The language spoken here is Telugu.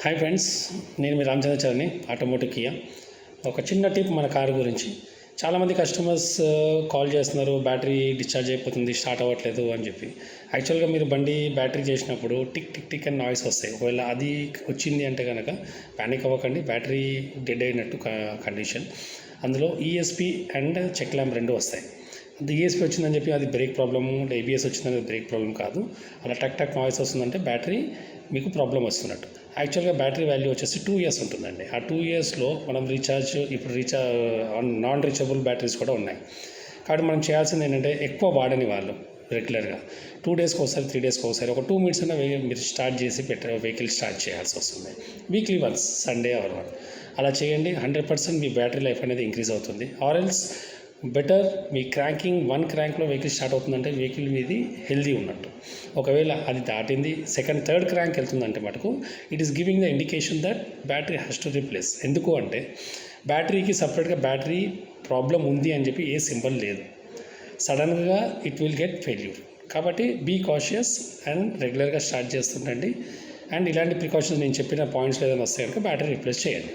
హాయ్ ఫ్రెండ్స్, నేను మీ రామచంద్రాచారిని, ఆటోమోటివ్ కియా. ఒక చిన్న టిప్ మన కారు గురించి. చాలామంది కస్టమర్స్ కాల్ చేస్తున్నారు, బ్యాటరీ డిశ్చార్జ్ అయిపోతుంది, స్టార్ట్ అవ్వట్లేదు అని చెప్పి. యాక్చువల్గా మీరు బండి బ్యాటరీ చేసినప్పుడు టిక్ టిక్ టిక్ అని నాయిస్ వస్తాయి. ఒకవేళ అది వచ్చింది అంటే కనుక ప్యానిక్ అవ్వకండి, బ్యాటరీ డెడ్ అయినట్టు కండిషన్. అందులో ఈఎస్పి అండ్ చెక్ ల్యాంప్ రెండు వస్తాయి. అది ఈఎస్పి వచ్చిందని చెప్పి అది బ్రేక్ ప్రాబ్లము, ఏబిఎస్ వచ్చిందని బ్రేక్ ప్రాబ్లం కాదు. అలా టక్ టక్ నాయిస్ వస్తుందంటే బ్యాటరీ మీకు ప్రాబ్లం వస్తున్నట్టు. యాక్చువల్గా బ్యాటరీ వాల్యూ వచ్చేసి 2 years ఉంటుందండి. ఆ 2 yearsలో మనం ఇప్పుడు నాన్ రీచబుల్ బ్యాటరీస్ కూడా ఉన్నాయి. కాబట్టి మనం చేయాల్సింది ఏంటంటే, ఎక్కువ వాడని వాళ్ళు రెగ్యులర్గా 2 daysకి ఒకసారి 3 daysకి ఒకసారి ఒక 2 minutes అయినా మీరు స్టార్ట్ చేసి వెహికల్ స్టార్ట్ చేయాల్సి వస్తుంది. Weekly once, Sunday or one అలా చేయండి. 100% మీ బ్యాటరీ లైఫ్ అనేది ఇంక్రీజ్ అవుతుంది. ఆర్ఎల్స్ బెటర్ మీ వన్ క్రాంక్లో వెహికల్ స్టార్ట్ అవుతుందంటే వెహికల్ మీది హెల్దీ ఉన్నట్టు. ఒకవేళ అది దాటింది థర్డ్ క్రాంక్ వెళ్తుందంటే మటుకు it is giving the indication that battery has to replace. ఎందుకు అంటే బ్యాటరీకి సపరేట్గా బ్యాటరీ ప్రాబ్లం ఉంది అని చెప్పి ఏ సింబల్ లేదు. సడన్గా ఇట్ విల్ గెట్ ఫెయిల్యూర్. కాబట్టి బీ కాషియస్ అండ్ రెగ్యులర్గా స్టార్ట్ చేస్తుండండి. అండ్ ఇలాంటి ప్రికాషన్స్ నేను చెప్పిన పాయింట్స్ ఏదైనా వస్తే కనుక బ్యాటరీ రీప్లేస్ చేయండి.